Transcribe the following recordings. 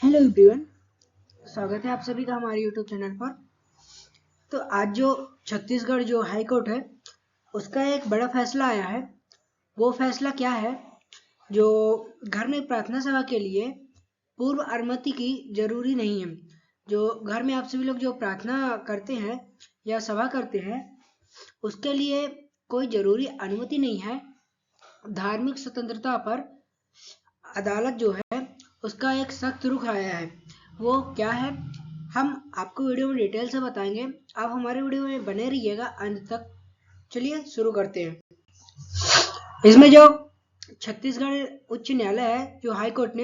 Hello everyone, स्वागत है आप सभी का हमारे यूट्यूब चैनल पर। तो आज जो छत्तीसगढ़ जो हाई कोर्ट है उसका एक बड़ा फैसला आया है। वो फैसला क्या है? जो घर में प्रार्थना सभा के लिए पूर्व अनुमति की जरूरी नहीं है। जो घर में आप सभी लोग जो प्रार्थना करते हैं या सभा करते हैं उसके लिए कोई जरूरी अनुमति नहीं है। धार्मिक स्वतंत्रता पर अदालत जो है उसका एक सख्त रुख आया है। वो क्या है, हम आपको वीडियो में डिटेल से बताएंगे। आप हमारे वीडियो में बने रहिएगा अंत तक। चलिए शुरू करते हैं। इसमें जो छत्तीसगढ़ उच्च न्यायालय है, जो हाई कोर्ट ने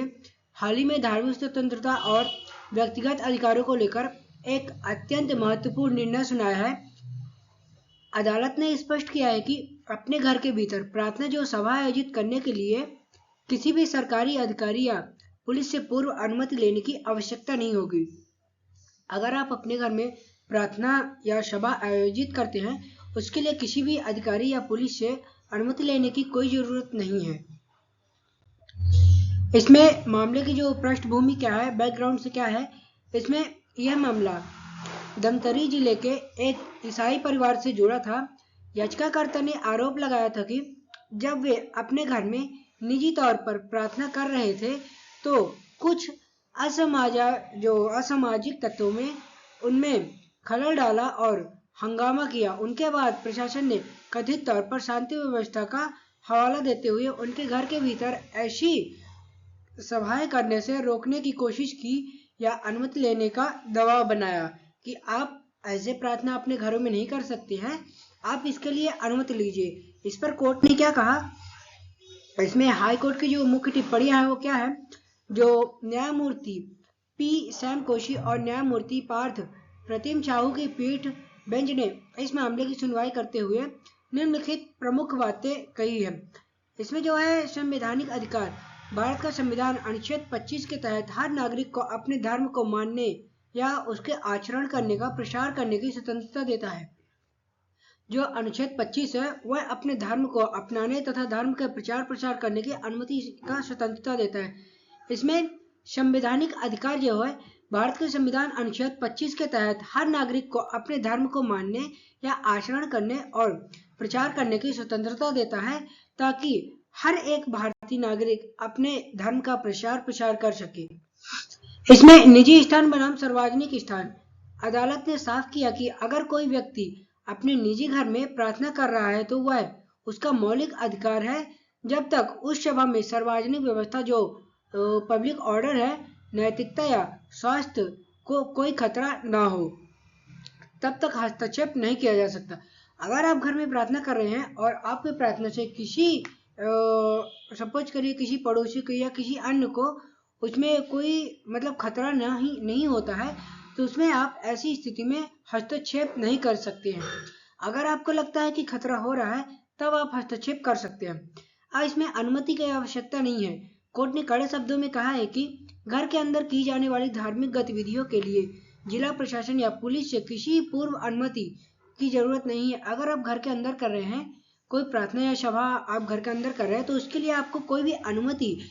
हाल ही में धार्मिक स्वतंत्रता और व्यक्तिगत अधिकारों को लेकर एक अत्यंत महत्वपूर्ण निर्णय सुनाया है। अदालत ने स्पष्ट किया है कि अपने घर के भीतर प्रार्थना जो सभा आयोजित करने के लिए किसी भी सरकारी अधिकारी या पुलिस से पूर्व अनुमति लेने की आवश्यकता नहीं होगी। अगर आप अपने घर में प्रार्थना या सभा आयोजित करते हैं उसके लिए किसी भी अधिकारी या पुलिस से अनुमति लेने की कोई जरूरत नहीं है। इसमें मामले की जो पृष्ठभूमि क्या है, बैकग्राउंड से क्या है, इसमें यह मामला धमतरी जिले के एक ईसाई परिवार से जुड़ा था। याचिकाकर्ता ने आरोप लगाया था कि जब वे अपने घर में निजी तौर पर प्रार्थना कर रहे थे तो कुछ असामाजिक तत्वों में उनमें खलल डाला और हंगामा किया। उनके बाद प्रशासन ने कथित तौर पर शांति व्यवस्था का हवाला देते हुए उनके घर के भीतर ऐसी सभाएं करने से रोकने की कोशिश की या अनुमति लेने का दबाव बनाया कि आप ऐसे प्रार्थना अपने घरों में नहीं कर सकते हैं, आप इसके लिए अनुमति लीजिए। इस पर कोर्ट ने क्या कहा? इसमें हाई कोर्ट की जो मुख्य टिप्पणियां हैं वो क्या है? जो न्यायमूर्ति पी सैम कोशी और न्यायमूर्ति पार्थ प्रतिम साहू की पीठ बेंच ने इस मामले की सुनवाई करते हुए निम्नलिखित प्रमुख बातें कही है। इसमें जो है संवैधानिक अधिकार, भारत का संविधान अनुच्छेद 25 के तहत हर नागरिक को अपने धर्म को मानने या उसके आचरण करने का प्रसार करने की स्वतंत्रता देता है। जो अनुच्छेद 25 है वह अपने धर्म को अपनाने तथा धर्म के प्रचार प्रसार करने की अनुमति का स्वतंत्रता देता है। इसमें संवैधानिक अधिकार जो है भारत के संविधान अनुच्छेद 25 के तहत हर नागरिक को अपने धर्म को मानने या आचरण करने और प्रचार करने की स्वतंत्रता देता है ताकि हर एक भारतीय नागरिक अपने धर्म का प्रचार प्रसार कर सके। इसमें निजी स्थान बनाम सार्वजनिक स्थान, अदालत ने साफ किया कि अगर कोई व्यक्ति अपने निजी घर में प्रार्थना कर रहा है तो वह उसका मौलिक अधिकार है जब तक उस सभा में सार्वजनिक व्यवस्था जो पब्लिक ऑर्डर है, नैतिकता या स्वास्थ्य को कोई खतरा ना हो, तब तक हस्तक्षेप नहीं किया जा सकता। अगर आप घर में प्रार्थना कर रहे हैं और आपकी प्रार्थना से किसी सपोज करिए किसी पड़ोसी को या किसी अन्य को उसमें कोई मतलब खतरा नहीं होता है तो उसमें आप ऐसी स्थिति में हस्तक्षेप नहीं कर सकते हैं। अगर आपको लगता है कि खतरा हो रहा है तब आप हस्तक्षेप कर सकते हैं। अब इसमें अनुमति की आवश्यकता नहीं है। कोर्ट ने कड़े शब्दों में कहा है कि घर के अंदर की जाने वाली धार्मिक गतिविधियों के लिए जिला प्रशासन या पुलिस से किसी पूर्व अनुमति की जरूरत नहीं है। अगर आप घर के अंदर कर रहे हैं कोई प्रार्थना या सभा, आप घर के अंदर कर रहे हैं तो उसके लिए आपको कोई भी अनुमति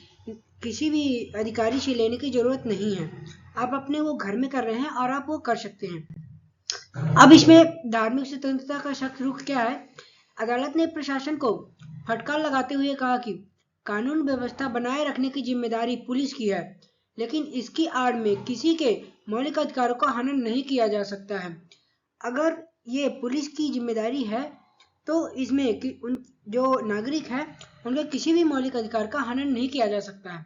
किसी भी अधिकारी से लेने की जरूरत नहीं है। आप अपने वो घर में कर रहे हैं और आप वो कर सकते हैं। अब इसमें धार्मिक स्वतंत्रता का सख्त रुख क्या है? अदालत ने प्रशासन को फटकार लगाते हुए कहा कि कानून व्यवस्था बनाए रखने की जिम्मेदारी पुलिस की है, लेकिन इसकी आड़ में किसी के मौलिक अधिकारों का हनन नहीं किया जा सकता है। अगर ये पुलिस की जिम्मेदारी है तो इसमें जो नागरिक है उनके किसी भी मौलिक अधिकार का हनन नहीं किया जा सकता है।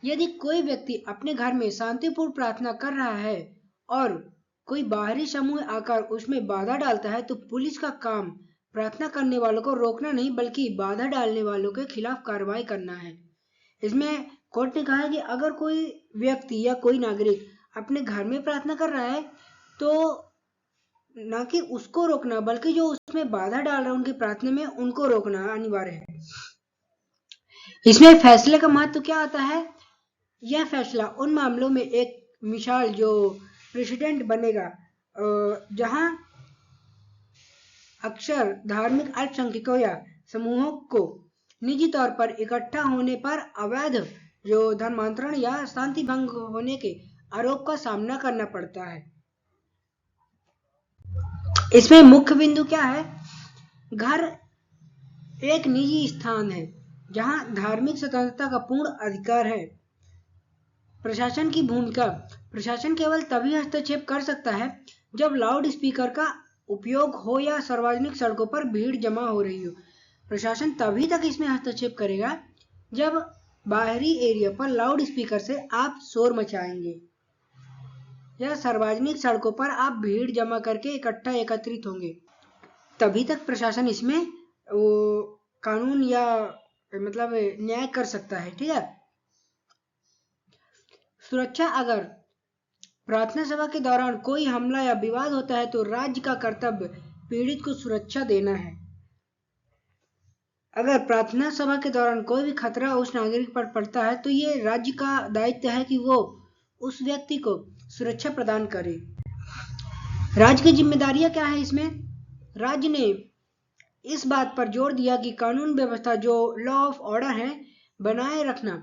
यदि कोई व्यक्ति अपने घर में शांतिपूर्ण प्रार्थना कर रहा है और कोई बाहरी समूह आकर उसमें बाधा डालता है तो पुलिस का काम प्रार्थना करने वालों को रोकना नहीं बल्कि बाधा डालने वालों के खिलाफ कार्रवाई करना है। इसमें कोर्ट ने कहा है कि अगर कोई व्यक्ति या कोई नागरिक अपने घर में प्रार्थना कर रहा है तो ना कि उसको रोकना बल्कि जो उसमें बाधा डाल रहा है उनकी प्रार्थना में उनको रोकना अनिवार्य है। इसमें फैसले का महत्व क्या आता है? यह फैसला उन मामलों में एक मिसाल जो प्रेसिडेंट बनेगा जहां अक्सर धार्मिक अल्पसंख्यकों या समूहों को निजी तौर पर इकट्ठा होने पर अवैध जो धर्मांतरण या शांति भंग होने के आरोप का सामना करना पड़ता है। इसमें मुख्य बिंदु क्या है? घर एक निजी स्थान है जहां धार्मिक स्वतंत्रता का पूर्ण अधिकार है। प्रशासन की भूमिका: प्रशासन केवल तभी हस्तक्षेप कर सकता है जब लाउड स्पीकर का उपयोग हो या सार्वजनिक सड़कों पर भीड़ जमा हो रही हो। प्रशासन तभी तक इसमें हस्तक्षेप करेगा जब बाहरी एरिया पर लाउड स्पीकर से आप शोर मचाएंगे या सार्वजनिक सड़कों पर आप भीड़ जमा करके एकत्रित होंगे, तभी तक प्रशासन इसमें वो कानून या मतलब न्याय कर सकता है। ठीक है। सुरक्षा: अगर प्रार्थना सभा के दौरान कोई हमला या विवाद होता है तो राज्य का कर्तव्य पीड़ित को सुरक्षा देना है। अगर प्रार्थना सभा के दौरान कोई भी खतरा उस नागरिक पर पड़ता है तो ये राज्य का दायित्व है कि वो उस व्यक्ति को सुरक्षा प्रदान करे। राज्य की जिम्मेदारियां क्या है? इसमें राज्य ने इस बात पर जोर दिया कि कानून व्यवस्था जो लॉ ऑफ ऑर्डर है बनाए रखना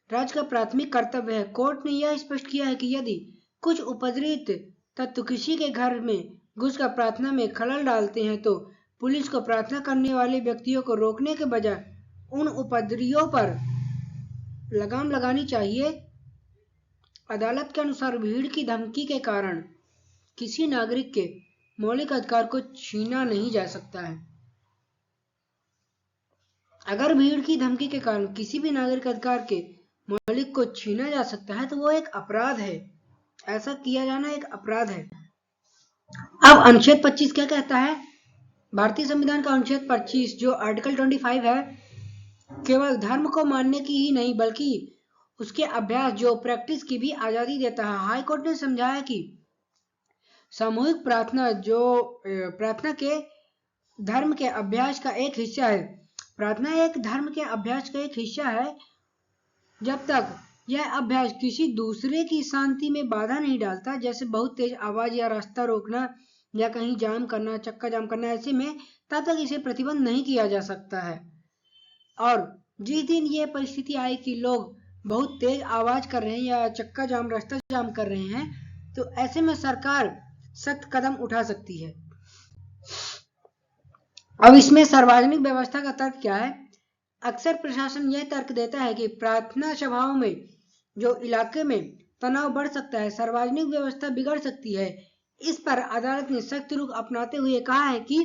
राज्य का प्राथमिक कर्तव्य है। कोर्ट ने यह स्पष्ट किया है कि यदि कुछ उपद्रवित तत्व किसी के घर में घुसकर प्रार्थना में खलल डालते हैं तो पुलिस को प्रार्थना करने वाले व्यक्तियों को रोकने के बजाय उन उपद्रवियों पर लगाम लगानी चाहिए। अदालत के अनुसार भीड़ की धमकी के कारण किसी नागरिक के मौलिक अधिकार को छीना नहीं जा सकता है। अगर भीड़ की धमकी के कारण किसी भी नागरिक अधिकार के मौलिक को छीना जा सकता है तो वो एक अपराध है। ऐसा किया जाना एक अपराध है। अब अनुच्छेद 25 क्या कहता है? भारतीय संविधान का अनुच्छेद 25 जो आर्टिकल 25 है, केवल धर्म को मानने की ही नहीं बल्कि उसके अभ्यास जो प्रैक्टिस की भी आजादी देता है। हाई कोर्ट ने समझाया कि सामूहिक प्रार्थना जो प्रार्थना के धर्म के अभ्यास का एक हिस्सा है। प्रार्थना एक धर्म के अभ्यास का एक हिस्सा है जब तक यह अभ्यास किसी दूसरे की शांति में बाधा नहीं डालता, जैसे बहुत तेज आवाज या रास्ता रोकना या कहीं जाम करना, चक्का जाम करना। ऐसे में तब तक इसे प्रतिबंध नहीं किया जा सकता है। और जिस दिन ये परिस्थिति आई कि लोग बहुत तेज आवाज कर रहे हैं या चक्का जाम रास्ता जाम कर रहे हैं, तो ऐसे में सरकार सख्त कदम उठा सकती है। अब इसमें सार्वजनिक व्यवस्था का तर्क क्या है? अक्सर प्रशासन यह तर्क देता है कि प्रार्थना सभाओं में जो इलाके में तनाव बढ़ सकता है, सार्वजनिक व्यवस्था बिगड़ सकती है। इस पर अदालत ने सख्त रुख अपनाते हुए कहा है कि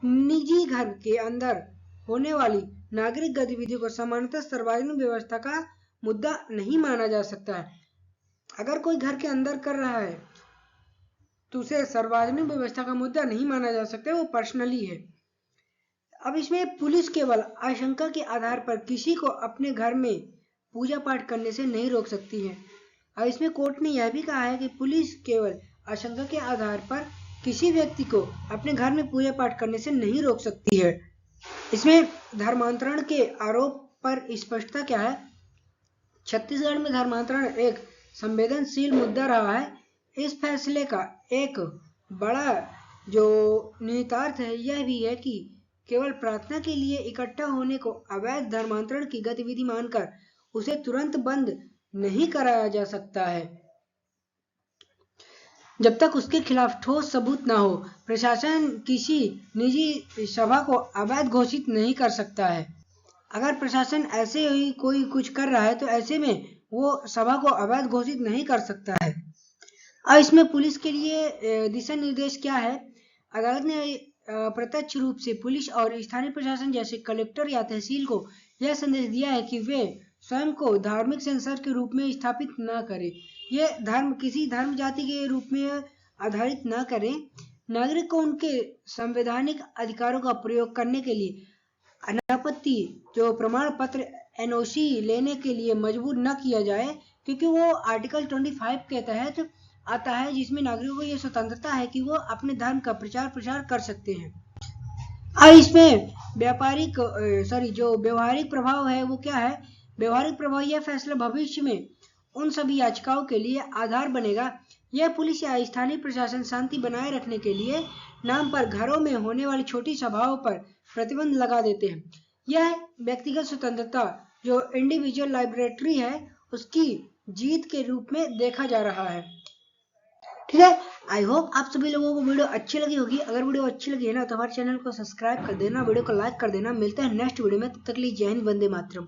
निजी घर के अंदर होने वाली नागरिक गतिविधियों को सामान्यतः सार्वजनिक व्यवस्था का मुद्दा नहीं माना जा सकता है। अगर कोई घर के अंदर कर रहा है तो उसे सार्वजनिक व्यवस्था का मुद्दा नहीं माना जा सकता, वो पर्सनली है। अब इसमें पुलिस केवल आशंका के आधार पर किसी को अपने घर में पूजा पाठ करने से नहीं रोक सकती है। और इसमें कोर्ट ने यह भी कहा है कि पुलिस केवल आशंका के आधार पर किसी व्यक्ति को अपने घर में पूजा पाठ करने से नहीं रोक सकती है। इसमें धर्मांतरण के आरोप पर स्पष्टता क्या है? छत्तीसगढ़ में धर्मांतरण एक संवेदनशील मुद्दा रहा है। इस फैसले का एक बड़ा जो निहितार्थ है यह भी है कि केवल प्रार्थना के लिए इकट्ठा होने को अवैध धर्मांतरण की गतिविधि मानकर उसे तुरंत बंद नहीं कराया जा सकता है जब तक उसके खिलाफ ठोस सबूत न हो। प्रशासन किसी निजी सभा को अवैध घोषित नहीं कर सकता है। अगर प्रशासन ऐसे ही कोई कुछ कर रहा है तो ऐसे में वो सभा को अवैध घोषित नहीं कर सकता है। अब इसमें पुलिस के लिए दिशा निर्देश क्या है? अदालत ने प्रत्यक्ष रूप से पुलिस और स्थानीय प्रशासन जैसे कलेक्टर या तहसील को यह संदेश दिया है कि वे स्वयं को धार्मिक सेंसर के रूप में स्थापित न करें। ये धर्म किसी धर्म जाति के रूप में आधारित न करें। नागरिक को उनके संवैधानिक अधिकारों का प्रयोग करने के लिए अनापत्ति जो प्रमाण पत्र NOC लेने के लिए मजबूर न किया जाए, क्योंकि वो आर्टिकल 25 के तहत आता है जिसमें नागरिकों को यह स्वतंत्रता है कि वो अपने धर्म का प्रचार प्रसार कर सकते हैं। अब इसमें जो व्यवहारिक प्रभाव है वो क्या है? व्यवहारिक प्रभाव यह फैसला भविष्य में उन सभी याचिकाओं के लिए आधार बनेगा। यह पुलिस या स्थानीय प्रशासन शांति बनाए रखने के लिए नाम पर घरों में होने वाली छोटी सभाओं पर प्रतिबंध लगा देते हैं। यह व्यक्तिगत स्वतंत्रता जो इंडिविजुअल लाइब्रेटरी है उसकी जीत के रूप में देखा जा रहा है। ठीक है, आई होप आप सभी लोगों को वीडियो अच्छी लगी होगी। अगर वीडियो अच्छी लगी है ना तो हमारे चैनल को सब्सक्राइब कर देना, वीडियो को लाइक कर देना। मिलते हैं नेक्स्ट वीडियो में, तब तक के लिए जय हिंद, वंदे मातरम।